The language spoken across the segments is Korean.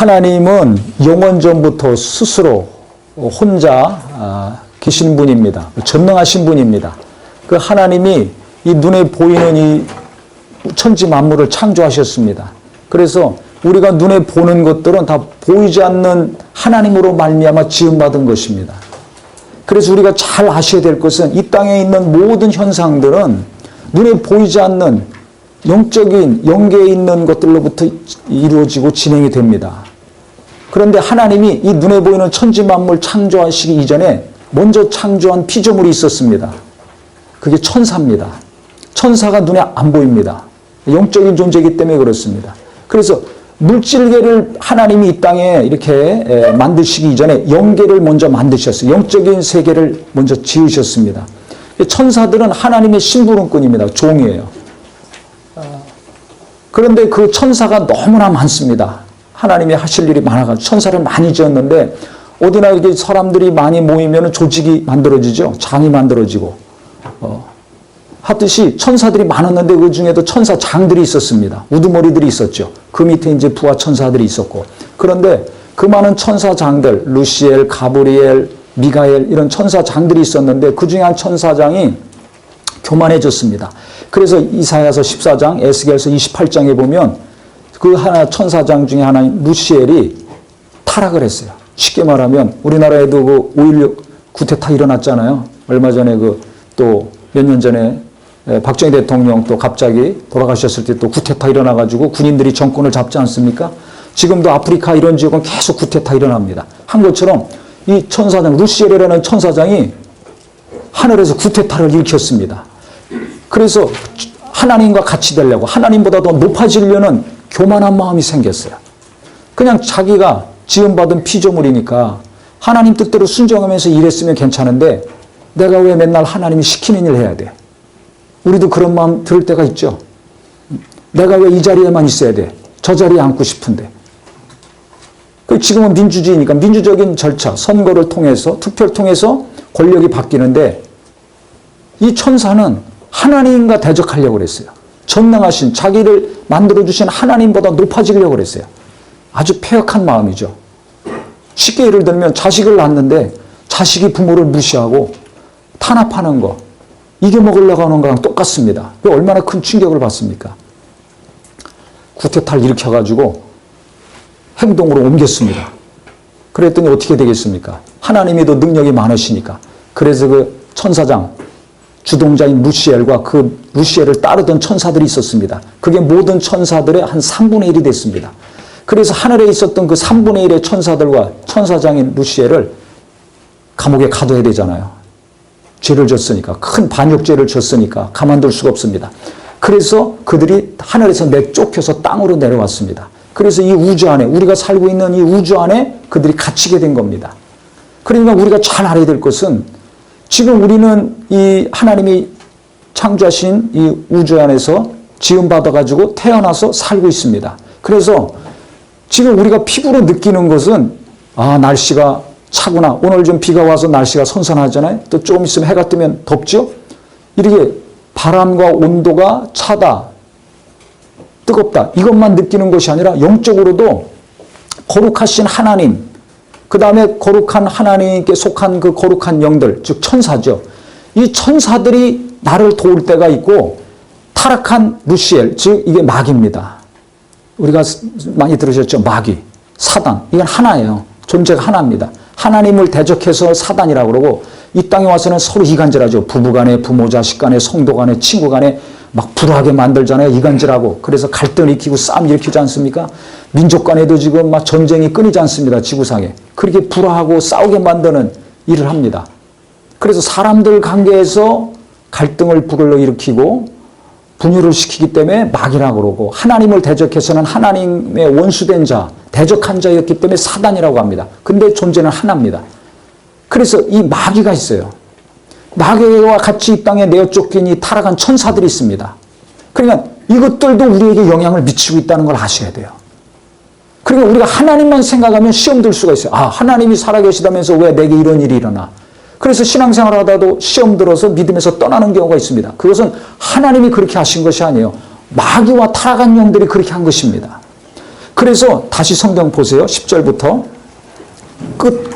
하나님은 영원전부터 스스로 혼자 계신 분입니다. 전능하신 분입니다. 그 하나님이 이 눈에 보이는 이 천지 만물을 창조하셨습니다. 그래서 우리가 눈에 보는 것들은 다 보이지 않는 하나님으로 말미암아 지음받은 것입니다. 그래서 우리가 잘 아셔야 될 것은 이 땅에 있는 모든 현상들은 눈에 보이지 않는 영적인 영계에 있는 것들로부터 이루어지고 진행이 됩니다. 그런데 하나님이 이 눈에 보이는 천지 만물 창조하시기 이전에 먼저 창조한 피조물이 있었습니다. 그게 천사입니다. 천사가 눈에 안 보입니다. 영적인 존재이기 때문에 그렇습니다. 그래서 물질계를 하나님이 이 땅에 이렇게 만드시기 이전에 영계를 먼저 만드셨어요. 영적인 세계를 먼저 지으셨습니다. 천사들은 하나님의 심부름꾼입니다. 종이에요. 그런데 그 천사가 너무나 많습니다. 하나님이 하실 일이 많아가지고 천사를 많이 지었는데 어디나 이렇게 사람들이 많이 모이면 조직이 만들어지죠. 장이 만들어지고 하듯이 천사들이 많았는데 그 중에도 천사장들이 있었습니다. 우두머리들이 있었죠. 그 밑에 이제 부하 천사들이 있었고 그런데 그 많은 천사장들 루시엘, 가브리엘, 미가엘 이런 천사장들이 있었는데 그 중에 한 천사장이 교만해졌습니다. 그래서 이사야서 14장, 에스겔서 28장에 보면 그 하나 천사장 중에 하나인 루시엘이 타락을 했어요. 쉽게 말하면 우리나라에도 그 5.16 구테타 일어났잖아요. 얼마 전에 또 몇 년 전에 박정희 대통령 또 갑자기 돌아가셨을 때 또 구테타 일어나가지고 군인들이 정권을 잡지 않습니까? 지금도 아프리카 이런 지역은 계속 구테타 일어납니다. 한 것처럼 이 천사장, 루시엘이라는 천사장이 하늘에서 구테타를 일으켰습니다. 그래서 하나님과 같이 되려고 하나님보다 더 높아지려는 교만한 마음이 생겼어요. 그냥 자기가 지음받은 피조물이니까 하나님 뜻대로 순종하면서 일했으면 괜찮은데 내가 왜 맨날 하나님이 시키는 일을 해야 돼? 우리도 그런 마음 들을 때가 있죠. 내가 왜 이 자리에만 있어야 돼? 저 자리에 앉고 싶은데. 지금은 민주주의니까 민주적인 절차, 선거를 통해서 투표를 통해서 권력이 바뀌는데 이 천사는 하나님과 대적하려고 그랬어요. 전능하신 자기를 만들어주신 하나님보다 높아지려고 그랬어요. 아주 패역한 마음이죠. 쉽게 예를 들면 자식을 낳았는데 자식이 부모를 무시하고 탄압하는 거 이겨먹으려고 하는 거랑 똑같습니다. 얼마나 큰 충격을 받습니까? 구테타를 일으켜가지고 행동으로 옮겼습니다. 그랬더니 어떻게 되겠습니까? 하나님이 더 능력이 많으시니까. 그래서 그 천사장 주동자인 루시엘과 그 루시엘을 따르던 천사들이 있었습니다. 그게 모든 천사들의 한 3분의 1이 됐습니다. 그래서 하늘에 있었던 그 3분의 1의 천사들과 천사장인 루시엘을 감옥에 가둬야 되잖아요. 죄를 졌으니까, 큰 반역죄를 졌으니까 가만둘 수가 없습니다. 그래서 그들이 하늘에서 내쫓겨서 땅으로 내려왔습니다. 그래서 이 우주 안에, 우리가 살고 있는 이 우주 안에 그들이 갇히게 된 겁니다. 그러니까 우리가 잘 알아야 될 것은 지금 우리는 이 하나님이 창조하신 이 우주 안에서 지음받아가지고 태어나서 살고 있습니다. 그래서 지금 우리가 피부로 느끼는 것은 날씨가 차구나. 오늘 좀 비가 와서 날씨가 선선하잖아요. 또 조금 있으면 해가 뜨면 덥죠. 이렇게 바람과 온도가 차다, 뜨겁다 이것만 느끼는 것이 아니라 영적으로도 거룩하신 하나님, 그 다음에 거룩한 하나님께 속한 그 거룩한 영들, 즉 천사죠. 이 천사들이 나를 도울 때가 있고 타락한 루시엘, 즉 이게 마귀입니다. 우리가 많이 들으셨죠? 마귀, 사단. 이건 하나예요. 존재가 하나입니다. 하나님을 대적해서 사단이라고 그러고 이 땅에 와서는 서로 이간질하죠. 부부간에, 부모 자식간에, 성도간에, 친구간에 막 불화하게 만들잖아요. 이간질하고. 그래서 갈등을 일으키고 싸움 일으키지 않습니까? 민족 간에도 지금 막 전쟁이 끊이지 않습니다. 지구상에. 그렇게 불화하고 싸우게 만드는 일을 합니다. 그래서 사람들 관계에서 갈등을 불러일으키고 분열을 시키기 때문에 마귀라고 그러고 하나님을 대적해서는 하나님의 원수된 자, 대적한 자였기 때문에 사단이라고 합니다. 근데 존재는 하나입니다. 그래서 이 마귀가 있어요. 마귀와 같이 이 땅에 내어 쫓긴 이 타락한 천사들이 있습니다. 그러니까 이것들도 우리에게 영향을 미치고 있다는 걸 아셔야 돼요. 그러니까 우리가 하나님만 생각하면 시험 들 수가 있어요. 하나님이 살아계시다면서 왜 내게 이런 일이 일어나? 그래서 신앙생활 하다도 시험 들어서 믿음에서 떠나는 경우가 있습니다. 그것은 하나님이 그렇게 하신 것이 아니에요. 마귀와 타락한 영들이 그렇게 한 것입니다. 그래서 다시 성경 보세요. 10절부터 끝.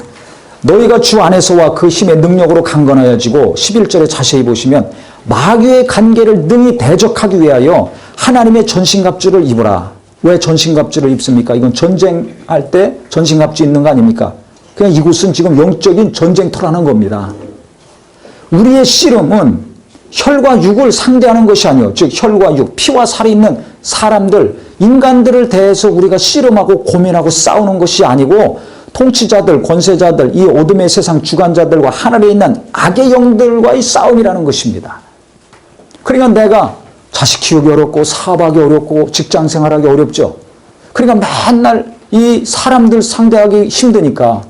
너희가 주 안에서와 그 힘의 능력으로 강건하여지고 11절에 자세히 보시면 마귀의 관계를 능히 대적하기 위하여 하나님의 전신갑주를 입으라. 왜 전신갑주를 입습니까? 이건 전쟁할 때 전신갑주 입는 거 아닙니까? 그냥 이곳은 지금 영적인 전쟁터라는 겁니다. 우리의 씨름은 혈과 육을 상대하는 것이 아니요. 즉 혈과 육, 피와 살이 있는 사람들, 인간들을 대해서 우리가 씨름하고 고민하고 싸우는 것이 아니고 통치자들, 권세자들, 이 어둠의 세상 주관자들과 하늘에 있는 악의 영들과의 싸움이라는 것입니다. 그러니까 내가 자식 키우기 어렵고 사업하기 어렵고 직장 생활하기 어렵죠. 그러니까 맨날 이 사람들 상대하기 힘드니까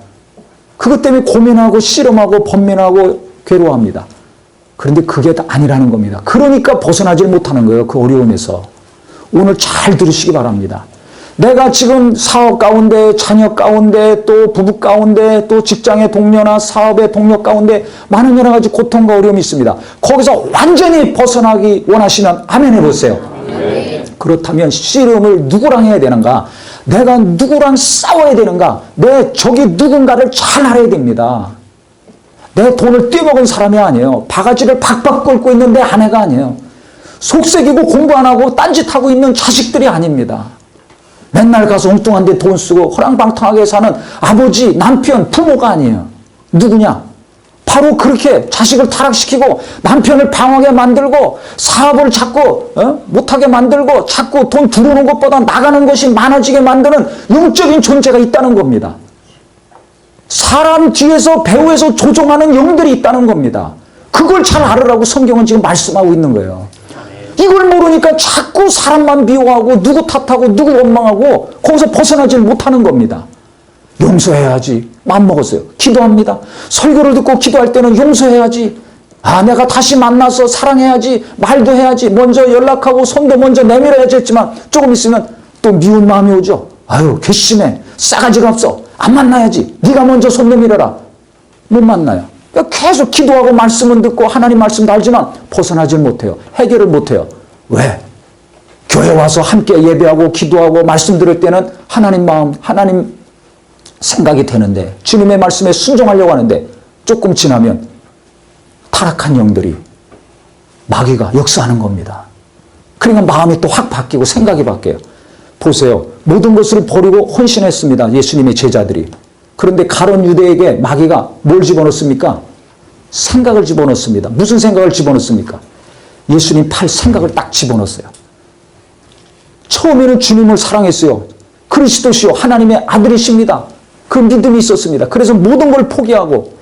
그것 때문에 고민하고 씨름하고 번민하고 괴로워합니다. 그런데 그게 아니라는 겁니다. 그러니까 벗어나질 못하는 거예요. 그 어려움에서. 오늘 잘 들으시기 바랍니다. 내가 지금 사업 가운데, 자녀 가운데, 또 부부 가운데, 또 직장의 동료나 사업의 동료 가운데 많은 여러 가지 고통과 어려움이 있습니다. 거기서 완전히 벗어나기 원하시면 아멘 해보세요. 네. 그렇다면 씨름을 누구랑 해야 되는가? 내가 누구랑 싸워야 되는가? 내 적이 누군가를 잘 알아야 됩니다. 내 돈을 떼먹은 사람이 아니에요. 바가지를 박박 긁고 있는 내 아내가 아니에요. 속색이고 공부 안 하고 딴짓하고 있는 자식들이 아닙니다. 맨날 가서 엉뚱한 데 돈 쓰고 허랑방탕하게 사는 아버지, 남편, 부모가 아니에요. 누구냐? 바로 그렇게 자식을 타락시키고 남편을 방황하게 만들고 사업을 자꾸 못하게 만들고 자꾸 돈 들어오는 것보다 나가는 것이 많아지게 만드는 영적인 존재가 있다는 겁니다. 사람 뒤에서 배후에서 조종하는 영들이 있다는 겁니다. 그걸 잘 알으라고 성경은 지금 말씀하고 있는 거예요. 이걸 모르니까 자꾸 사람만 미워하고 누구 탓하고 누구 원망하고 거기서 벗어나질 못하는 겁니다. 용서해야지. 마음먹었어요. 기도합니다. 설교를 듣고 기도할 때는 용서해야지. 아, 내가 다시 만나서 사랑해야지. 말도 해야지. 먼저 연락하고 손도 먼저 내밀어야지 했지만 조금 있으면 또 미운 마음이 오죠. 아유, 괘씸해. 싸가지가 없어. 안 만나야지. 네가 먼저 손 내밀어라. 못 만나요. 계속 기도하고 말씀은 듣고 하나님 말씀도 알지만 벗어나질 못해요. 해결을 못해요. 왜? 교회 와서 함께 예배하고 기도하고 말씀 들을 때는 하나님 마음, 하나님 생각이 되는데 주님의 말씀에 순종하려고 하는데 조금 지나면 타락한 영들이 마귀가 역사하는 겁니다. 그러니까 마음이 또 확 바뀌고 생각이 바뀌어요. 보세요. 모든 것을 버리고 헌신했습니다. 예수님의 제자들이. 그런데 가룟 유대에게 마귀가 뭘 집어넣습니까? 생각을 집어넣습니다. 무슨 생각을 집어넣습니까? 예수님 팔 생각을 딱 집어넣었어요. 처음에는 주님을 사랑했어요. 그리스도시요 하나님의 아들이십니다. 그 믿음이 있었습니다. 그래서 모든 걸 포기하고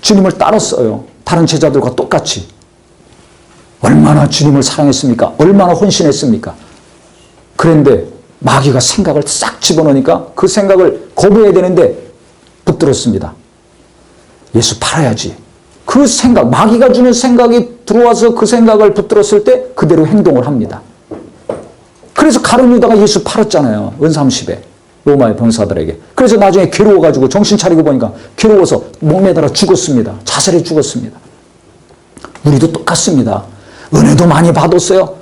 주님을 따랐어요. 다른 제자들과 똑같이. 얼마나 주님을 사랑했습니까? 얼마나 헌신했습니까? 그런데 마귀가 생각을 싹 집어넣으니까 그 생각을 거부해야 되는데 붙들었습니다. 예수 팔아야지. 그 생각, 마귀가 주는 생각이 들어와서 그 생각을 붙들었을 때 그대로 행동을 합니다. 그래서 가룟 유다가 예수 팔았잖아요. 은삼십에 로마의 병사들에게. 그래서 나중에 괴로워가지고 정신 차리고 보니까 괴로워서 목매달아 죽었습니다. 자살해 죽었습니다. 우리도 똑같습니다. 은혜도 많이 받았어요.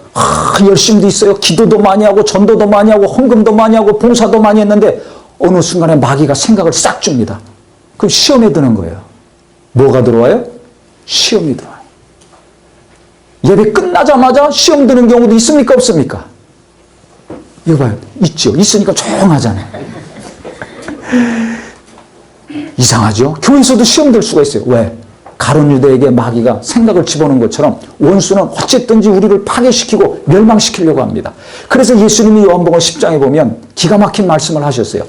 열심도 있어요. 기도도 많이 하고 전도도 많이 하고 헌금도 많이 하고 봉사도 많이 했는데 어느 순간에 마귀가 생각을 싹 줍니다. 그럼 시험에 드는 거예요. 뭐가 들어와요? 시험이 들어와요. 예배 끝나자마자 시험 드는 경우도 있습니까? 없습니까? 이거 봐요. 있죠. 있으니까 조용하잖아요. 이상하죠? 교회에서도 시험 들 수가 있어요. 왜? 가룟 유대에게 마귀가 생각을 집어넣은 것처럼 원수는 어쨌든지 우리를 파괴시키고 멸망시키려고 합니다. 그래서 예수님이 요한복음 10장에 보면 기가 막힌 말씀을 하셨어요.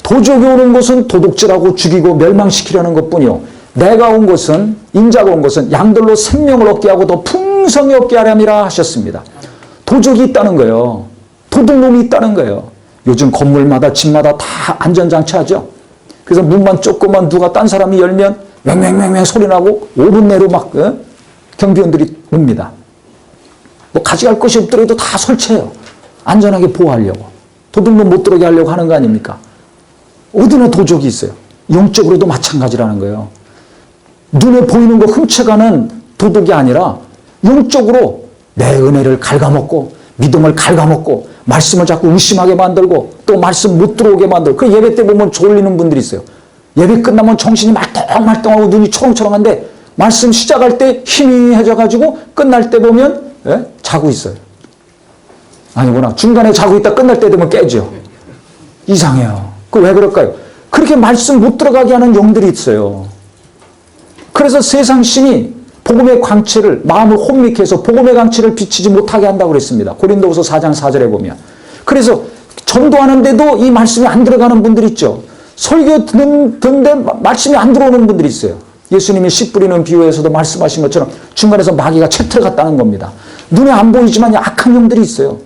도적이 오는 것은 도둑질하고 죽이고 멸망시키려는 것뿐이요. 내가 온 것은 인자가 온 것은 양들로 생명을 얻게 하고 더 풍성히 얻게 하렴이라 하셨습니다. 도적이 있다는 거예요. 도둑놈이 있다는 거예요. 요즘 건물마다 집마다 다 안전장치 하죠. 그래서 문만 조금만 누가 딴 사람이 열면 맹맹맹맹 소리 나고 5분 내로 막 경비원들이 옵니다. 뭐 가져갈 것이 없더라도 다 설치해요. 안전하게 보호하려고. 도둑놈 못 들어오게 하려고 하는 거 아닙니까? 어디나 도적이 있어요. 영적으로도 마찬가지라는 거예요. 눈에 보이는 거 훔쳐가는 도둑이 아니라 영적으로 내 은혜를 갉아먹고 믿음을 갉아먹고 말씀을 자꾸 의심하게 만들고 또 말씀 못 들어오게 만들고 그 예배 때 보면 졸리는 분들이 있어요. 예배 끝나면 정신이 말똥말똥하고 눈이 초롱초롱한데 말씀 시작할 때 희미해져가지고 끝날 때 보면 자고 있어요. 아니구나. 중간에 자고 있다 끝날 때 되면 깨죠. 이상해요. 그 왜 그럴까요? 그렇게 말씀 못 들어가게 하는 영들이 있어요. 그래서 세상 신이 복음의 광채를 마음을 혼미케 해서 복음의 광채를 비치지 못하게 한다고 그랬습니다. 고린도후서 4장 4절에 보면. 그래서 전도하는데도 이 말씀이 안 들어가는 분들이 있죠. 설교 듣는데 말씀이 안 들어오는 분들이 있어요. 예수님이 씨 뿌리는 비유에서도 말씀하신 것처럼 중간에서 마귀가 채틀 갔다는 겁니다. 눈에 안 보이지만 악한 영들이 있어요.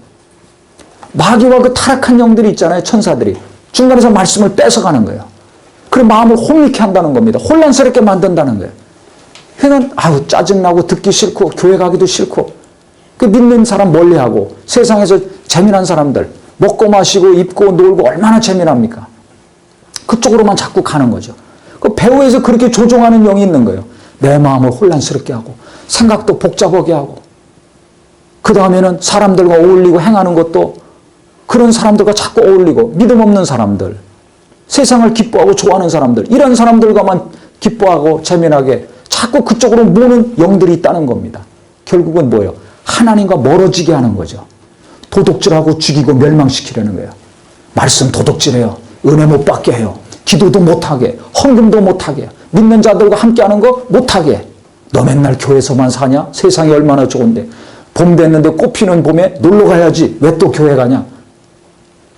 마귀와 그 타락한 영들이 있잖아요. 천사들이. 중간에서 말씀을 뺏어가는 거예요. 그리고 마음을 혼미케 한다는 겁니다. 혼란스럽게 만든다는 거예요. 그러니까 짜증나고 듣기 싫고 교회 가기도 싫고 그 믿는 사람 멀리하고 세상에서 재미난 사람들 먹고 마시고 입고 놀고 얼마나 재미납니까? 그쪽으로만 자꾸 가는 거죠. 그 배후에서 그렇게 조종하는 영이 있는 거예요. 내 마음을 혼란스럽게 하고 생각도 복잡하게 하고 그 다음에는 사람들과 어울리고 행하는 것도 그런 사람들과 자꾸 어울리고 믿음 없는 사람들 세상을 기뻐하고 좋아하는 사람들 이런 사람들과만 기뻐하고 재미나게 자꾸 그쪽으로 모는 영들이 있다는 겁니다. 결국은 뭐예요? 하나님과 멀어지게 하는 거죠. 도둑질하고 죽이고 멸망시키려는 거예요. 말씀 도둑질해요. 은혜 못 받게 해요. 기도도 못하게 헌금도 못하게 믿는 자들과 함께하는 거 못하게 너 맨날 교회에서만 사냐? 세상이 얼마나 좋은데 봄 됐는데 꽃 피는 봄에 놀러 가야지 왜 또 교회 가냐?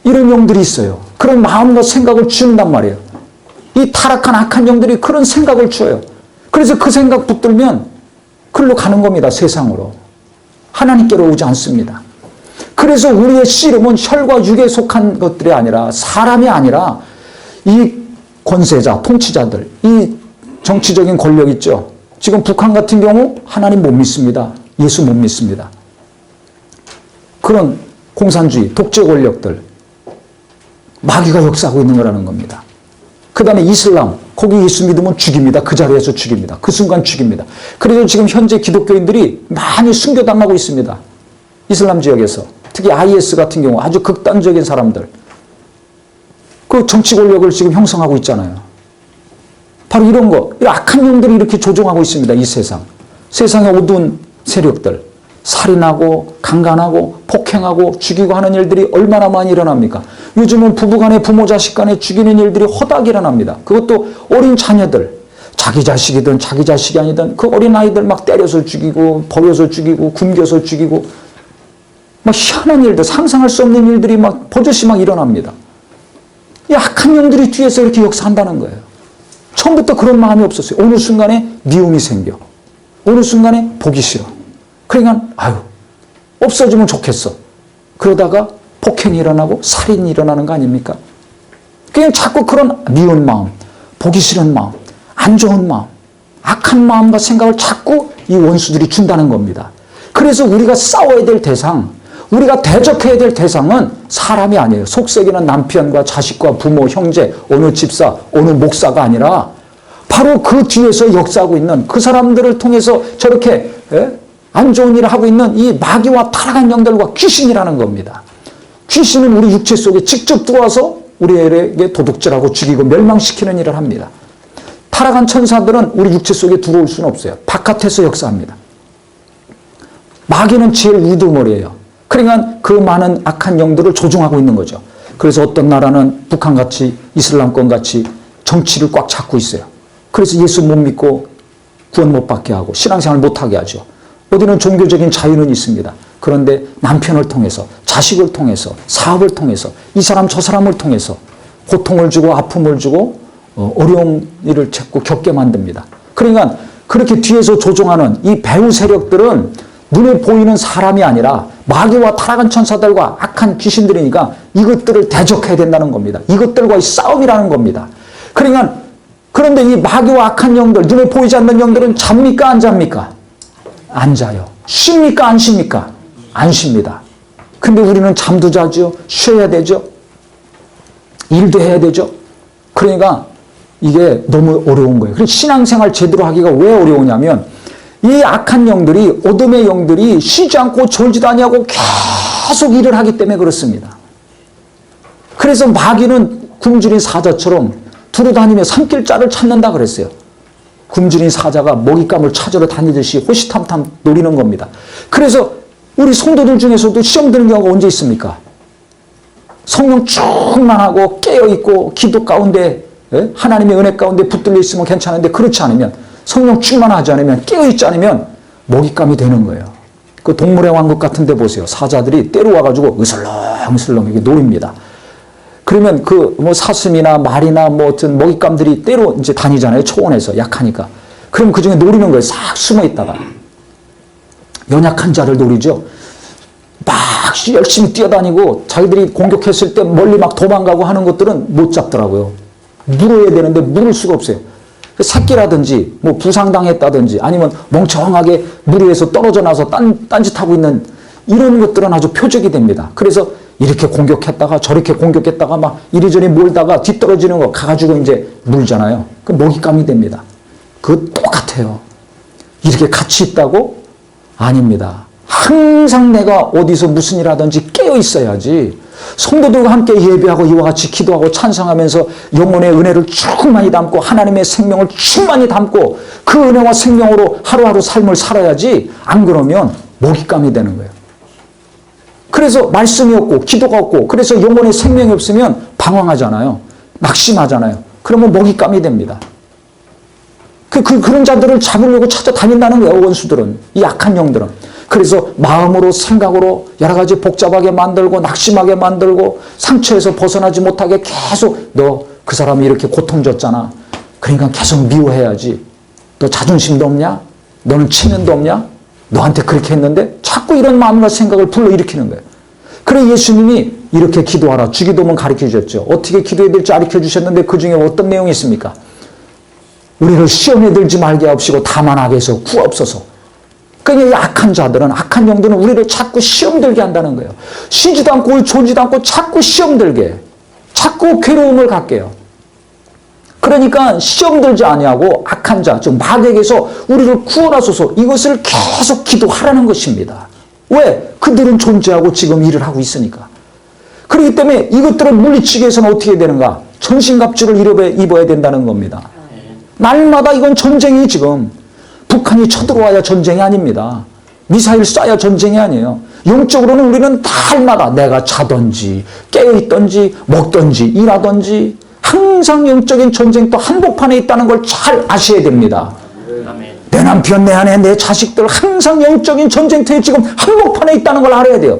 이런 영들이 있어요. 그런 마음과 생각을 주는단 말이에요. 이 타락한 악한 영들이 그런 생각을 줘요. 그래서 그 생각 붙들면 그걸로 가는 겁니다. 세상으로. 하나님께로 오지 않습니다. 그래서 우리의 씨름은 혈과 육에 속한 것들이 아니라 사람이 아니라 이 권세자, 통치자들, 이 정치적인 권력 있죠. 지금 북한 같은 경우 하나님 못 믿습니다. 예수 못 믿습니다. 그런 공산주의, 독재 권력들 마귀가 역사하고 있는 거라는 겁니다. 그 다음에 이슬람, 거기 예수 믿으면 죽입니다. 그 자리에서 죽입니다. 그 순간 죽입니다. 그래서 지금 현재 기독교인들이 많이 순교당하고 있습니다. 이슬람 지역에서. 특히 IS 같은 경우 아주 극단적인 사람들. 그 정치 권력을 지금 형성하고 있잖아요. 바로 이런 거. 이 악한 영들이 이렇게 조종하고 있습니다. 이 세상. 세상의 어두운 세력들. 살인하고 강간하고 폭행하고 죽이고 하는 일들이 얼마나 많이 일어납니까? 요즘은 부부간에 부모 자식 간에 죽이는 일들이 허다하게 일어납니다. 그것도 어린 자녀들. 자기 자식이든 자기 자식이 아니든 그 어린 아이들 막 때려서 죽이고 버려서 죽이고 굶겨서 죽이고 막 희한한 일들 상상할 수 없는 일들이 막 버젓이 막 일어납니다. 이 악한 영들이 뒤에서 이렇게 역사한다는 거예요. 처음부터 그런 마음이 없었어요. 어느 순간에 미움이 생겨. 어느 순간에 보기 싫어. 그러니까 없어지면 좋겠어. 그러다가 폭행이 일어나고 살인이 일어나는 거 아닙니까? 그냥 자꾸 그런 미운 마음, 보기 싫은 마음, 안 좋은 마음, 악한 마음과 생각을 자꾸 이 원수들이 준다는 겁니다. 그래서 우리가 싸워야 될 대상, 우리가 대적해야 될 대상은 사람이 아니에요. 속썩이는 남편과 자식과 부모, 형제, 어느 집사, 어느 목사가 아니라 바로 그 뒤에서 역사하고 있는 그 사람들을 통해서 저렇게 안 좋은 일을 하고 있는 이 마귀와 타락한 영들과 귀신이라는 겁니다. 귀신은 우리 육체 속에 직접 들어와서 우리에게 도둑질하고 죽이고 멸망시키는 일을 합니다. 타락한 천사들은 우리 육체 속에 들어올 수는 없어요. 바깥에서 역사합니다. 마귀는 제일 우두머리예요. 그러니까 그 많은 악한 영들을 조종하고 있는 거죠. 그래서 어떤 나라는 북한같이 이슬람권같이 정치를 꽉 잡고 있어요. 그래서 예수 못 믿고 구원 못 받게 하고 신앙생활 못하게 하죠. 어디는 종교적인 자유는 있습니다. 그런데 남편을 통해서 자식을 통해서 사업을 통해서 이 사람 저 사람을 통해서 고통을 주고 아픔을 주고 어려운 일을 자꾸 겪게 만듭니다. 그러니까 그렇게 뒤에서 조종하는 이 배후 세력들은 눈에 보이는 사람이 아니라 마귀와 타락한 천사들과 악한 귀신들이니까 이것들을 대적해야 된다는 겁니다. 이것들과의 싸움이라는 겁니다. 그러니까 그런데 이 마귀와 악한 영들, 눈에 보이지 않는 영들은 잡니까 안 잡니까? 안 자요. 쉽니까 안 쉽니까? 안 쉽니다. 근데 우리는 잠도 자죠. 쉬어야 되죠. 일도 해야 되죠. 그러니까 이게 너무 어려운 거예요. 그래서 신앙생활 제대로 하기가 왜 어려우냐면 이 악한 영들이, 어둠의 영들이 쉬지 않고 졸지도 아니하고 계속 일을 하기 때문에 그렇습니다. 그래서 마귀는 굶주린 사자처럼 두루다니며 산길자를 찾는다 그랬어요. 굶주린 사자가 먹잇감을 찾으러 다니듯이 호시탐탐 노리는 겁니다. 그래서 우리 성도들 중에서도 시험 드는 경우가 언제 있습니까? 성령 충만하고 깨어있고 기도 가운데, 하나님의 은혜 가운데 붙들려 있으면 괜찮은데, 그렇지 않으면, 성령 충만하지 않으면, 깨어있지 않으면 먹잇감이 되는 거예요. 그 동물의 왕국 같은 데 보세요. 사자들이 때로 와가지고 으슬렁으슬렁 이렇게 놓입니다. 그러면 그 뭐 사슴이나 말이나 뭐 어떤 먹잇감들이 때로 이제 다니잖아요. 초원에서 약하니까. 그럼 그 중에 노리는 거예요. 싹 숨어 있다가. 연약한 자를 노리죠. 막 열심히 뛰어다니고 자기들이 공격했을 때 멀리 막 도망가고 하는 것들은 못 잡더라고요. 물어야 되는데 물을 수가 없어요. 새끼라든지 뭐 부상당했다든지 아니면 멍청하게 물 위에서 떨어져 나서 딴짓하고 있는 이런 것들은 아주 표적이 됩니다. 그래서 이렇게 공격했다가 저렇게 공격했다가 막 이리저리 몰다가 뒤떨어지는 거 가가지고 이제 물잖아요. 그 먹잇감이 됩니다. 그거 똑같아요. 이렇게 같이 있다고? 아닙니다. 항상 내가 어디서 무슨 일 하든지 깨어 있어야지. 성도들과 함께 예배하고 이와 같이 기도하고 찬송하면서 영혼의 은혜를 충만히 담고 하나님의 생명을 충만히 담고 그 은혜와 생명으로 하루하루 삶을 살아야지. 안 그러면 먹잇감이 되는 거예요. 그래서 말씀이 없고 기도가 없고 그래서 영혼의 생명이 없으면 방황하잖아요. 낙심하잖아요. 그러면 먹잇감이 됩니다. 그런 자들을 잡으려고 찾아다닌다는 거예요. 원수들은. 이 약한 영들은. 그래서 마음으로 생각으로 여러 가지 복잡하게 만들고 낙심하게 만들고 상처에서 벗어나지 못하게 계속 너 그 사람이 이렇게 고통 줬잖아. 그러니까 계속 미워해야지. 너 자존심도 없냐? 너는 체면도 없냐? 너한테 그렇게 했는데 자꾸 이런 마음과 생각을 불러일으키는 거예요. 그래 예수님이 이렇게 기도하라. 주기도문 가르쳐 주셨죠. 어떻게 기도해야 될지 가르쳐 주셨는데 그중에 어떤 내용이 있습니까? 우리를 시험에 들지 말게 하옵시고 다만 악에서 구하옵소서. 그러니까 이 악한 자들은, 악한 영들은 우리를 자꾸 시험 들게 한다는 거예요. 쉬지도 않고 졸지도 않고 자꾸 시험 들게, 자꾸 괴로움을 갖게 해요. 그러니까 시험 들지 아니하고 악한 자, 즉 마귀에게서 우리를 구원하소서, 이것을 계속 기도하라는 것입니다. 왜? 그들은 존재하고 지금 일을 하고 있으니까. 그렇기 때문에 이것들을 물리치기 위해서는 어떻게 해야 되는가? 전신갑주를 입어야 된다는 겁니다. 날마다 이건 전쟁이 지금. 북한이 쳐들어와야 전쟁이 아닙니다. 미사일 쏴야 전쟁이 아니에요. 영적으로는 우리는 날마다 내가 자든지 깨어있든지 먹든지 일하든지 항상 영적인 전쟁터 한복판에 있다는 걸 잘 아셔야 됩니다. 내 남편, 내 아내, 내 자식들 항상 영적인 전쟁터에 지금 한복판에 있다는 걸 알아야 돼요.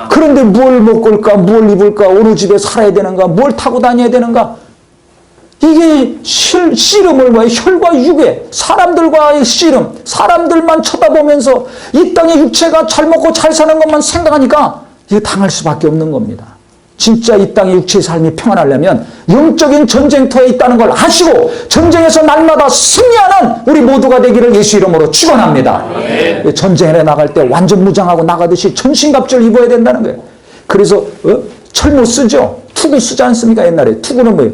그런데 뭘 먹을까, 뭘 입을까, 어느 집에 살아야 되는가, 뭘 타고 다녀야 되는가. 이게 씨름을 뭐예요? 혈과 육의 사람들과의 씨름, 사람들만 쳐다보면서 이 땅의 육체가 잘 먹고 잘 사는 것만 생각하니까 이게 당할 수밖에 없는 겁니다. 진짜 이 땅의 육체의 삶이 평안하려면 영적인 전쟁터에 있다는 걸 아시고 전쟁에서 날마다 승리하는 우리 모두가 되기를 예수 이름으로 축원합니다. 전쟁에 나갈 때 완전 무장하고 나가듯이 전신갑주를 입어야 된다는 거예요. 그래서 철모 쓰죠. 투구 쓰지 않습니까? 옛날에 투구는 뭐예요?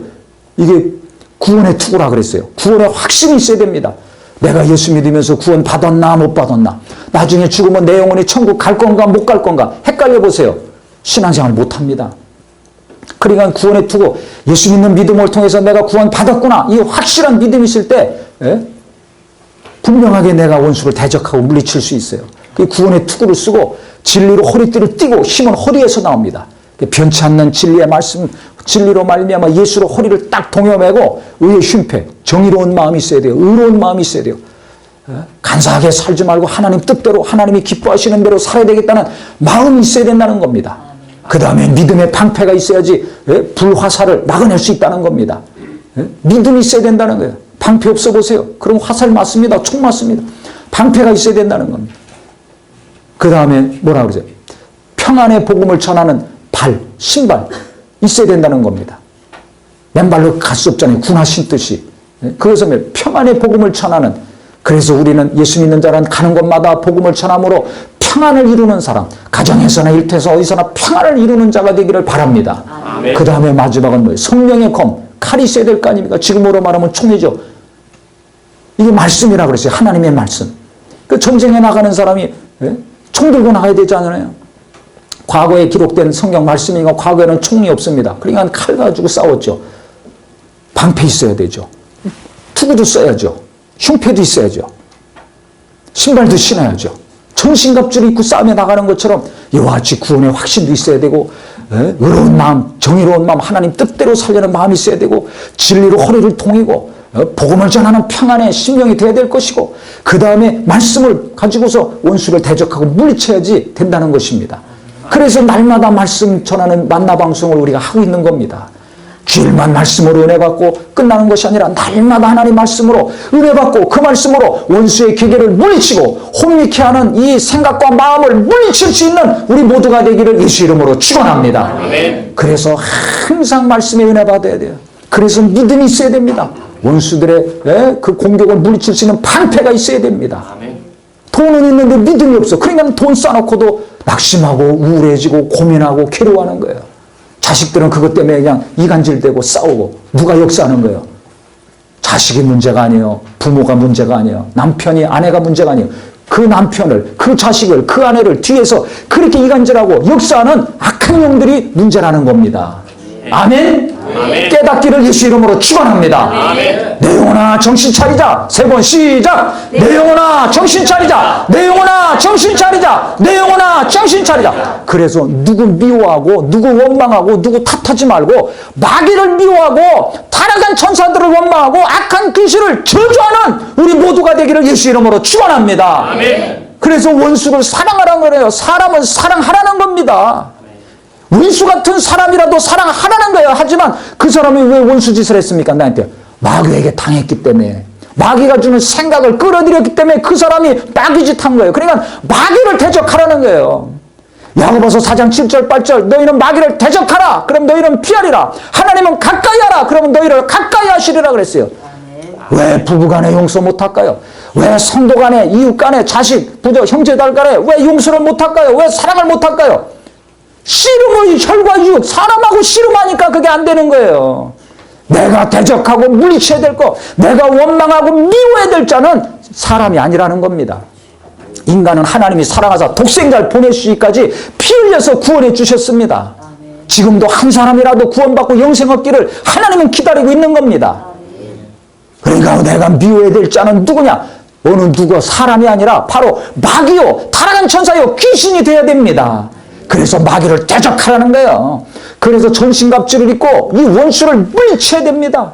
이게 구원의 투구라 그랬어요. 구원의 확신이 있어야 됩니다. 내가 예수 믿으면서 구원 받았나 못 받았나. 나중에 죽으면 내 영혼이 천국 갈 건가 못 갈 건가 헷갈려 보세요. 신앙생활 못합니다. 그러니까 구원의 투구, 예수 믿는 믿음을 통해서 내가 구원 받았구나, 이 확실한 믿음이 있을 때 분명하게 내가 원수를 대적하고 물리칠 수 있어요. 그 구원의 투구를 쓰고 진리로 허리띠를 띠고 힘은 허리에서 나옵니다. 변치 않는 진리의 말씀, 진리로 말미암아 예수로 허리를 딱 동여매고 의의 쉼패, 정의로운 마음이 있어야 돼요. 의로운 마음이 있어야 돼요. 간사하게 살지 말고 하나님 뜻대로, 하나님이 기뻐하시는 대로 살아야 되겠다는 마음이 있어야 된다는 겁니다. 그 다음에 믿음의 방패가 있어야지 불화살을 막아낼 수 있다는 겁니다. 믿음이 있어야 된다는 거예요. 방패 없어 보세요. 그럼 화살 맞습니다. 총 맞습니다. 방패가 있어야 된다는 겁니다. 그 다음에 뭐라 그러죠? 평안의 복음을 전하는 발, 신발 있어야 된다는 겁니다. 맨발로 갈 수 없잖아요. 군화 신듯이. 그것은 평안의 복음을 전하는, 그래서 우리는 예수 믿는 자는 가는 곳마다 복음을 전함으로 평안을 이루는 사람, 가정에서나 일터에서 어디서나 평안을 이루는 자가 되기를 바랍니다. 그 다음에 마지막은 뭐예요? 성령의 검, 칼이 있어야 될 거 아닙니까? 지금으로 말하면 총이죠. 이게 말씀이라 그랬어요. 하나님의 말씀. 그 전쟁에 나가는 사람이 총 들고 나가야 되지 않나요? 과거에 기록된 성경 말씀이니까 과거에는 총이 없습니다. 그러니까 칼 가지고 싸웠죠. 방패 있어야 되죠. 투구도 써야죠. 흉패도 있어야죠. 신발도 신어야죠. 전신갑주를 입고 싸움에 나가는 것처럼 이와 같이 구원의 확신도 있어야 되고 의로운 마음, 정의로운 마음, 하나님 뜻대로 살려는 마음이 있어야 되고 진리로 허리를 동이고 복음을 전하는 평안의 심령이 되어야 될 것이고 그 다음에 말씀을 가지고서 원수를 대적하고 물리쳐야지 된다는 것입니다. 그래서 날마다 말씀 전하는 만나방송을 우리가 하고 있는 겁니다. 주일만 말씀으로 은혜 받고 끝나는 것이 아니라 날마다 하나님 말씀으로 은혜 받고 그 말씀으로 원수의 기계를 물리치고 혼미케 하는 이 생각과 마음을 물리칠 수 있는 우리 모두가 되기를 예수 이름으로 축원합니다. 그래서 항상 말씀에 은혜 받아야 돼요. 그래서 믿음이 있어야 됩니다. 원수들의 그 공격을 물리칠 수 있는 방패가 있어야 됩니다. 돈은 있는데 믿음이 없어. 그러니까 돈 쌓아놓고도 낙심하고 우울해지고 고민하고 괴로워하는 거예요. 자식들은 그것 때문에 그냥 이간질대고 싸우고 누가 역사하는 거예요? 자식이 문제가 아니에요. 부모가 문제가 아니에요. 남편이 아내가 문제가 아니에요. 그 남편을 그 자식을 그 아내를 뒤에서 그렇게 이간질하고 역사하는 악한 영들이 문제라는 겁니다. 아멘. 아멘. 깨닫기를 예수 이름으로 축원합니다. 내 영혼아 정신 차리자. 3번 시작. 내 영혼아 정신 차리자. 내 영혼아 정신 차리자. 내 영혼아 정신 차리자. 그래서 누구 미워하고 누구 원망하고 누구 탓하지 말고 마귀를 미워하고 타락한 천사들을 원망하고 악한 귀신을 저주하는 우리 모두가 되기를 예수 이름으로 축원합니다. 그래서 원수를 사랑하라는 거예요. 사람은 사랑하라는 겁니다. 원수 같은 사람이라도 사랑하라는 거예요. 하지만 그 사람이 왜 원수 짓을 했습니까? 나한테 마귀에게 당했기 때문에 마귀가 주는 생각을 끌어들였기 때문에 그 사람이 마귀 짓 한 거예요. 그러니까 마귀를 대적하라는 거예요. 야고보서 4장 7절 8절 너희는 마귀를 대적하라. 그럼 너희는 피하리라. 하나님은 가까이 하라. 그러면 너희를 가까이 하시리라 그랬어요. 왜 부부간에 용서 못할까요? 왜 성도 간에 이웃 간에 자식 부모 형제들 간에 왜 용서를 못할까요? 왜 사랑을 못할까요? 씨름의 혈과 육, 사람하고 씨름하니까 그게 안 되는 거예요. 내가 대적하고 물리쳐야 될 거, 내가 원망하고 미워야 될 자는 사람이 아니라는 겁니다. 인간은 하나님이 사랑하사 독생자를 보내주시기까지 피 흘려서 구원해 주셨습니다. 지금도 한 사람이라도 구원받고 영생 얻기를 하나님은 기다리고 있는 겁니다. 그러니까 내가 미워야 될 자는 누구냐? 어느 누구 사람이 아니라 바로 마귀요, 타락한 천사요, 귀신이 되어야 됩니다. 그래서 마귀를 대적하라는 거예요. 그래서 전신갑주를 입고 이 원수를 물리쳐야 됩니다.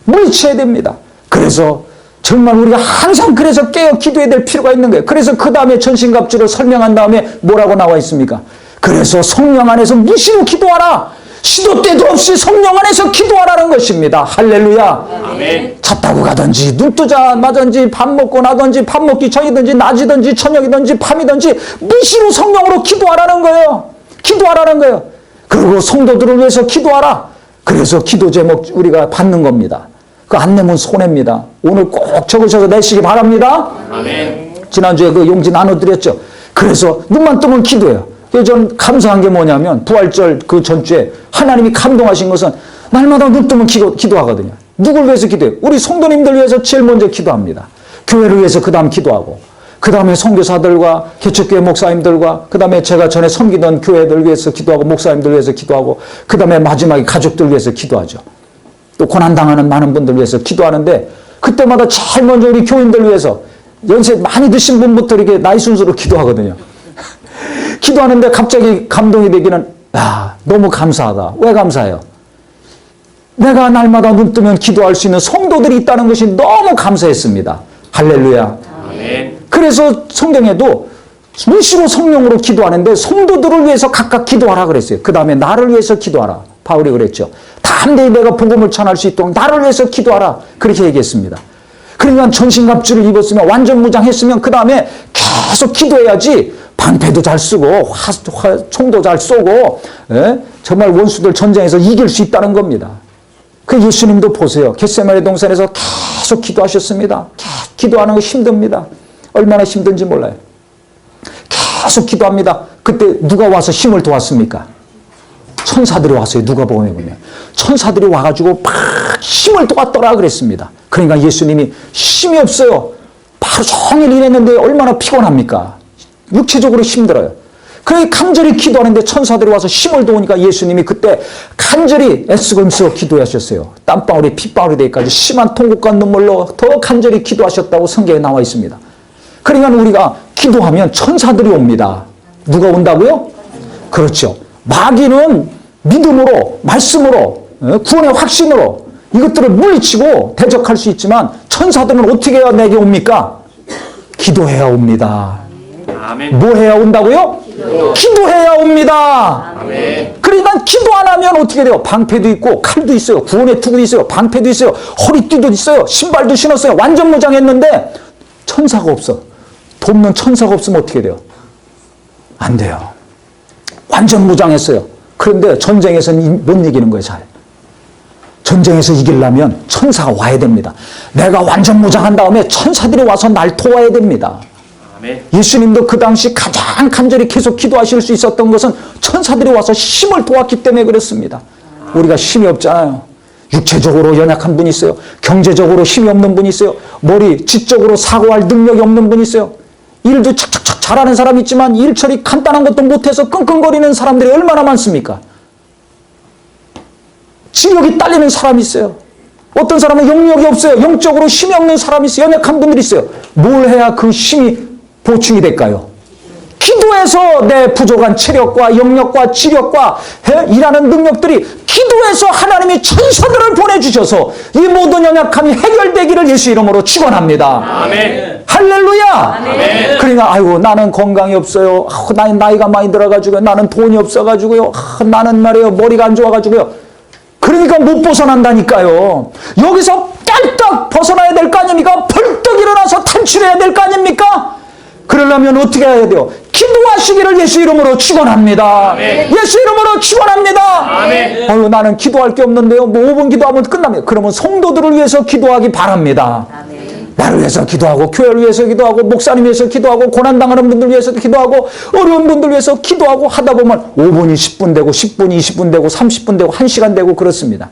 물리쳐야 됩니다. 그래서 정말 우리가 항상 그래서 깨어 기도해야 될 필요가 있는 거예요. 그래서 그 다음에 전신갑주를 설명한 다음에 뭐라고 나와 있습니까? 그래서 성령 안에서 무시로 기도하라. 시도 때도 없이 성령 안에서 기도하라는 것입니다. 할렐루야. 아멘. 차 타고 가든지 눈 뜨자마든지 밥 먹고 나든지 밥 먹기 전이든지 낮이든지 저녁이든지 밤이든지 무시로 성령으로 기도하라는 거예요. 기도하라는 거예요. 그리고 성도들을 위해서 기도하라. 그래서 기도 제목 우리가 받는 겁니다. 그 안 내면 손해입니다. 오늘 꼭 적으셔서 내시기 바랍니다. 아멘. 지난주에 그 용지 나눠드렸죠. 그래서 눈만 뜨면 기도해요. 전 감사한 게 뭐냐면 부활절 그 전주에 하나님이 감동하신 것은 날마다 눈 뜨면 기도하거든요. 누굴 위해서 기도해요? 우리 성도님들 위해서 제일 먼저 기도합니다. 교회를 위해서 그 다음 기도하고 그 다음에 선교사들과 개척교회 목사님들과 그 다음에 제가 전에 섬기던 교회들 위해서 기도하고 목사님들 위해서 기도하고 그 다음에 마지막에 가족들 위해서 기도하죠. 또 고난당하는 많은 분들 위해서 기도하는데 그때마다 제일 먼저 우리 교인들 위해서 연세 많이 드신 분부터 이렇게 나이 순서로 기도하거든요. 기도하는데 갑자기 감동이 되기는 너무 감사하다. 왜 감사해요? 내가 날마다 눈 뜨면 기도할 수 있는 성도들이 있다는 것이 너무 감사했습니다. 할렐루야. 아멘. 그래서 성경에도 무시로 성령으로 기도하는데 성도들을 위해서 각각 기도하라 그랬어요. 그 다음에 나를 위해서 기도하라. 바울이 그랬죠. 담대히 내가 복음을 전할 수 있도록 나를 위해서 기도하라. 그렇게 얘기했습니다. 그러니까 전신갑주를 입었으면 완전 무장했으면 그 다음에 계속 기도해야지 방패도 잘 쓰고 총도 잘 쏘고 정말 원수들 전쟁에서 이길 수 있다는 겁니다. 그 예수님도 보세요. 겟세마네 동산에서 계속 기도하셨습니다. 기도하는 거 힘듭니다. 얼마나 힘든지 몰라요. 계속 기도합니다. 그때 누가 와서 힘을 도왔습니까? 천사들이 왔어요. 누가복음에 보면 천사들이 와가지고 막 힘을 도왔더라 그랬습니다. 그러니까 예수님이 힘이 없어요. 하루 종일 일했는데 얼마나 피곤합니까? 육체적으로 힘들어요. 그래 간절히 기도하는데 천사들이 와서 힘을 도우니까 예수님이 그때 간절히 애쓰면서 기도하셨어요. 땀방울이 핏방울이 되기까지 심한 통곡과 눈물로 더 간절히 기도하셨다고 성경에 나와 있습니다. 그러니까 우리가 기도하면 천사들이 옵니다. 누가 온다고요? 그렇죠. 마귀는 믿음으로, 말씀으로, 구원의 확신으로 이것들을 물리치고 대적할 수 있지만 천사들은 어떻게 해야 내게 옵니까? 기도해야 옵니다. 아멘. 뭐 해야 온다고요? 기도해야 옵니다. 아멘. 그러니까 기도 안 하면 어떻게 돼요? 방패도 있고 칼도 있어요. 구원의 투구도 있어요. 방패도 있어요. 허리띠도 있어요. 신발도 신었어요. 완전 무장했는데 천사가 없어. 돕는 천사가 없으면 어떻게 돼요? 안 돼요. 완전 무장했어요. 그런데 전쟁에서는 못 이기는 거예요. 잘. 전쟁에서 이기려면 천사가 와야 됩니다. 내가 완전 무장한 다음에 천사들이 와서 날 도와야 됩니다. 아멘. 예수님도 그 당시 가장 간절히 계속 기도하실 수 있었던 것은 천사들이 와서 힘을 도왔기 때문에 그렇습니다. 우리가 힘이 없잖아요. 육체적으로 연약한 분이 있어요. 경제적으로 힘이 없는 분이 있어요. 머리, 지적으로 사고할 능력이 없는 분이 있어요. 일도 착착착 잘하는 사람이 있지만 일 처리 간단한 것도 못해서 끙끙거리는 사람들이 얼마나 많습니까? 지력이 딸리는 사람이 있어요. 어떤 사람은 영역이 없어요. 영적으로 힘이 없는 사람이 있어요. 연약한 분들이 있어요. 뭘 해야 그 힘이 보충이 될까요? 기도해서 내 부족한 체력과 영역과 지력과 일하는 능력들이 기도해서 하나님이 천사들을 보내주셔서 이 모든 연약함이 해결되기를 예수 이름으로 축원합니다. 아멘. 할렐루야. 아멘. 그러니까 아이고 나는 건강이 없어요. 나이가 많이 들어가지고 나는 돈이 없어가지고요. 나는 말이에요 머리가 안 좋아가지고요. 그러니까 못 벗어난다니까요. 여기서 딸딱 벗어나야 될 거 아닙니까? 벌떡 일어나서 탈출해야 될 거 아닙니까? 그러려면 어떻게 해야 돼요? 기도하시기를 예수 이름으로 축원합니다. 아멘. 예수 이름으로 축원합니다. 아멘. 아유 나는 기도할 게 없는데요. 뭐 5분 기도하면 끝납니다. 그러면 성도들을 위해서 기도하기 바랍니다. 아멘. 나를 위해서 기도하고 교회를 위해서 기도하고 목사님 위해서 기도하고 고난당하는 분들 위해서 기도하고 어려운 분들 위해서 기도하고 하다 보면 5분이 10분 되고 10분이 20분 되고 30분 되고 1시간 되고 그렇습니다.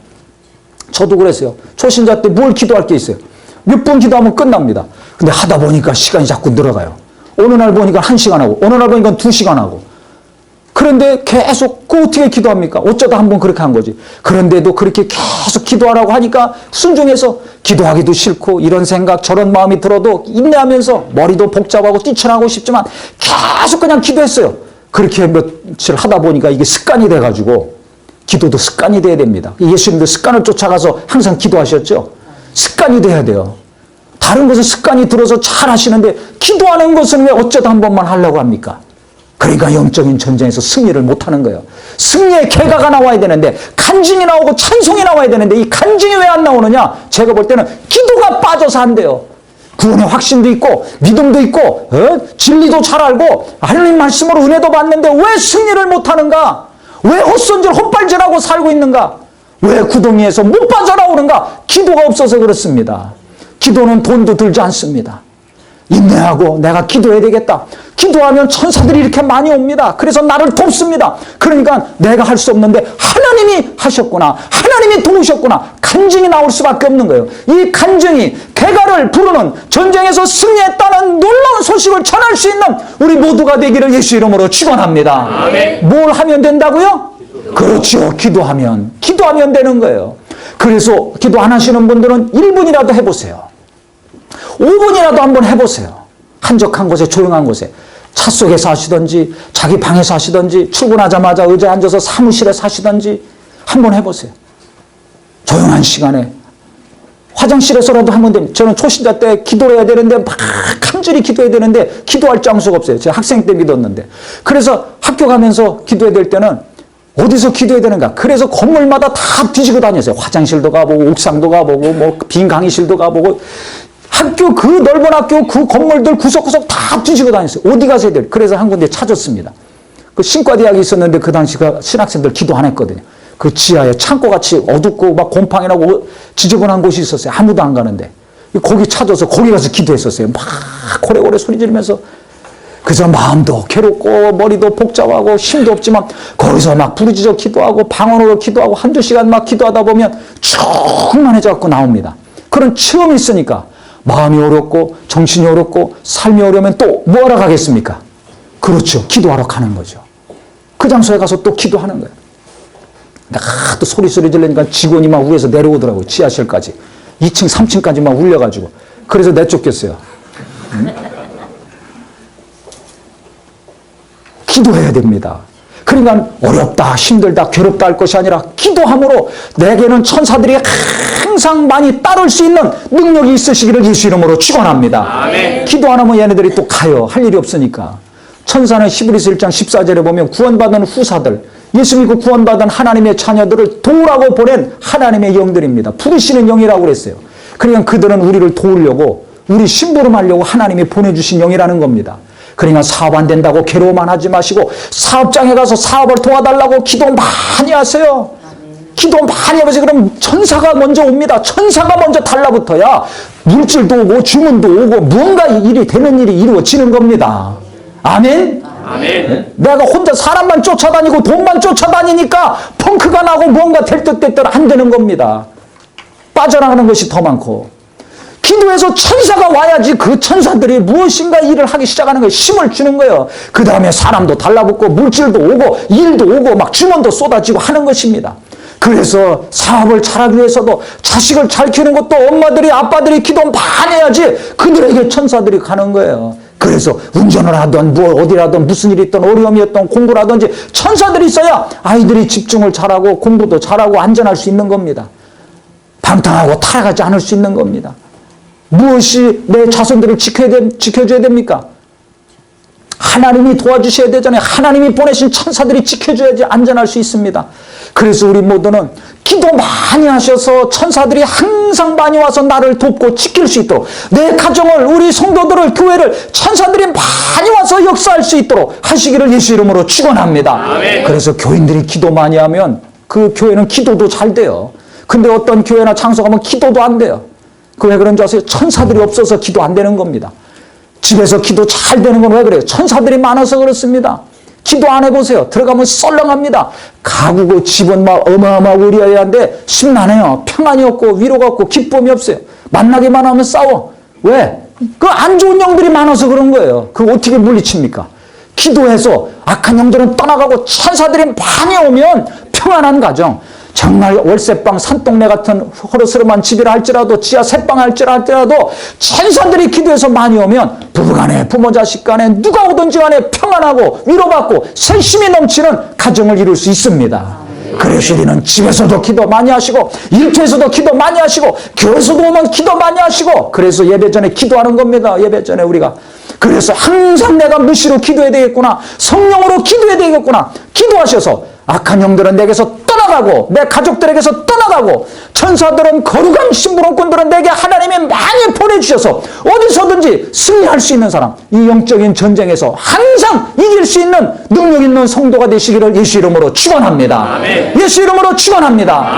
저도 그랬어요. 초신자 때 뭘 기도할 게 있어요. 몇 분 기도하면 끝납니다. 근데 하다 보니까 시간이 자꾸 늘어가요. 어느 날 보니까 1시간 하고 어느 날 보니까 2시간 하고 그런데 계속 그 어떻게 기도합니까? 어쩌다 한번 그렇게 한 거지. 그런데도 그렇게 계속 기도하라고 하니까 순종해서 기도하기도 싫고 이런 생각 저런 마음이 들어도 인내하면서 머리도 복잡하고 뛰쳐나고 싶지만 계속 그냥 기도했어요. 그렇게 며칠 하다 보니까 이게 습관이 돼가지고 기도도 습관이 돼야 됩니다. 예수님도 습관을 쫓아가서 항상 기도하셨죠. 습관이 돼야 돼요. 다른 것은 습관이 들어서 잘 하시는데 기도하는 것은 왜 어쩌다 한 번만 하려고 합니까? 그러니까 영적인 전쟁에서 승리를 못하는 거예요. 승리의 개가가 나와야 되는데 간증이 나오고 찬송이 나와야 되는데 이 간증이 왜 안 나오느냐? 제가 볼 때는 기도가 빠져서 안 돼요. 구원의 확신도 있고 믿음도 있고 진리도 잘 알고 하나님 말씀으로 은혜도 받는데 왜 승리를 못하는가? 왜 헛손질 헛발질하고 살고 있는가? 왜 구덩이에서 못 빠져나오는가? 기도가 없어서 그렇습니다. 기도는 돈도 들지 않습니다. 인내하고 내가 기도해야 되겠다. 기도하면 천사들이 이렇게 많이 옵니다. 그래서 나를 돕습니다. 그러니까 내가 할 수 없는데 하나님이 하셨구나. 하나님이 도우셨구나. 간증이 나올 수밖에 없는 거예요. 이 간증이 개가를 부르는 전쟁에서 승리했다는 놀라운 소식을 전할 수 있는 우리 모두가 되기를 예수 이름으로 축원합니다. 아멘. 뭘 하면 된다고요? 그렇죠. 기도하면 되는 거예요. 그래서 기도 안 하시는 분들은 1분이라도 해보세요. 5분이라도 한번 해보세요. 한적한 곳에 조용한 곳에 차 속에서 하시든지 자기 방에서 하시든지 출근하자마자 의자에 앉아서 사무실에서 하시든지 한번 해보세요. 조용한 시간에 화장실에서라도 하면 됩니다. 저는 초신자 때 기도를 해야 되는데 막 간절히 기도해야 되는데 기도할 장소가 없어요. 제가 학생 때 믿었는데. 그래서 학교 가면서 기도해야 될 때는 어디서 기도해야 되는가? 그래서 건물마다 다 뒤지고 다녔어요. 화장실도 가보고 옥상도 가보고 뭐 빈 강의실도 가보고 학교 그 넓은 학교 그 건물들 구석구석 다 뒤지고 다녔어요. 어디 가서 해야 돼? 그래서 한 군데 찾았습니다. 그 신과대학이 있었는데 그 당시 그 신학생들 기도 안 했거든요. 그 지하에 창고같이 어둡고 막 곰팡이라고 지저분한 곳이 있었어요. 아무도 안 가는데. 거기 찾아서 거기 가서 기도했었어요. 막 고래고래 소리 지르면서. 그래서 마음도 괴롭고 머리도 복잡하고 힘도 없지만 거기서 막 부르짖어 기도하고 방언으로 기도하고 한두 시간 막 기도하다 보면 충만해져갖고 나옵니다. 그런 체험이 있으니까 마음이 어렵고 정신이 어렵고 삶이 어려우면 또 뭐하러 가겠습니까? 그렇죠. 기도하러 가는 거죠. 그 장소에 가서 또 기도하는 거예요. 또 소리 질르니까 직원이 막 위에서 내려오더라고요. 지하실까지. 2층, 3층까지 막 울려가지고. 그래서 내쫓겼어요. 기도해야 됩니다. 그러니까 어렵다, 힘들다, 괴롭다 할 것이 아니라 기도함으로 내게는 천사들이 항상 많이 따를 수 있는 능력이 있으시기를 예수 이름으로 축원합니다. 아멘. 기도 안 하면 얘네들이 또 가요. 할 일이 없으니까. 천사는 히브리서 1장 14절에 보면 구원받은 후사들, 예수 믿고 구원받은 하나님의 자녀들을 도우라고 보낸 하나님의 영들입니다. 부르시는 영이라고 그랬어요. 그러니까 그들은 우리를 도우려고, 우리 심부름하려고 하나님이 보내주신 영이라는 겁니다. 그러니까 사업 안 된다고 괴로워만 하지 마시고 사업장에 가서 사업을 도와달라고 기도 많이 하세요. 기도 많이 해보세요. 그럼 천사가 먼저 옵니다. 천사가 먼저 달라붙어야 물질도 오고 주문도 오고 무언가 일이 되는 일이 이루어지는 겁니다. 아멘? 아멘. 내가 혼자 사람만 쫓아다니고 돈만 쫓아다니니까 펑크가 나고 뭔가 될 듯 안 되는 겁니다. 빠져나가는 것이 더 많고. 기도해서 천사가 와야지 그 천사들이 무엇인가 일을 하기 시작하는 거예요. 힘을 주는 거예요. 그 다음에 사람도 달라붙고 물질도 오고 일도 오고 막 주문도 쏟아지고 하는 것입니다. 그래서 사업을 잘하기 위해서도 자식을 잘 키우는 것도 엄마들이 아빠들이 기도 많이 해야지 그들에게 천사들이 가는 거예요. 그래서 운전을 하든 뭐 어디라든 무슨 일이 있든 어려움이 있든 공부를 하든지 천사들이 있어야 아이들이 집중을 잘하고 공부도 잘하고 안전할 수 있는 겁니다. 방탕하고 타락하지 않을 수 있는 겁니다. 무엇이 내 자손들을 지켜줘야 됩니까? 하나님이 도와주셔야 되잖아요. 하나님이 보내신 천사들이 지켜줘야지 안전할 수 있습니다. 그래서 우리 모두는 기도 많이 하셔서 천사들이 항상 많이 와서 나를 돕고 지킬 수 있도록 내 가정을 우리 성도들을 교회를 천사들이 많이 와서 역사할 수 있도록 하시기를 예수 이름으로 축원합니다. 아멘. 그래서 교인들이 기도 많이 하면 그 교회는 기도도 잘 돼요. 근데 어떤 교회나 장소 가면 기도도 안 돼요. 그 왜 그런 줄 아세요? 천사들이 없어서 기도 안 되는 겁니다. 집에서 기도 잘 되는 건 왜 그래요? 천사들이 많아서 그렇습니다. 기도 안 해보세요. 들어가면 썰렁합니다. 가구고 집은 막 어마어마하고 우려야 하는데 심란해요. 평안이 없고 위로가 없고 기쁨이 없어요. 만나기만 하면 싸워. 왜? 그 안 좋은 영들이 많아서 그런 거예요. 그거 어떻게 물리칩니까? 기도해서 악한 영들은 떠나가고 천사들이 많이 오면 평안한 가정. 정말 월세방 산동네 같은 허름한 집이라 할지라도 지하 새방 할지라도 천사들이 기도해서 많이 오면 부부간에 부모 자식간에 누가 오든지 간에 평안하고 위로받고 세심이 넘치는 가정을 이룰 수 있습니다. 그래서 우리는 집에서도 기도 많이 하시고 일터에서도 기도 많이 하시고 교회에서도 오면 기도 많이 하시고 그래서 예배 전에 기도하는 겁니다. 예배 전에 우리가 그래서 항상 내가 무시로 기도해야 되겠구나. 성령으로 기도해야 되겠구나. 기도하셔서 악한 영들은 내게서 떠나가고 내 가족들에게서 떠나가고 천사들은 거룩한 심부름꾼들은 내게 하나님이 많이 보내주셔서 어디서든지 승리할 수 있는 사람 이 영적인 전쟁에서 항상 이길 수 있는 능력 있는 성도가 되시기를 예수 이름으로 축원합니다. 아멘. 예수 이름으로 축원합니다.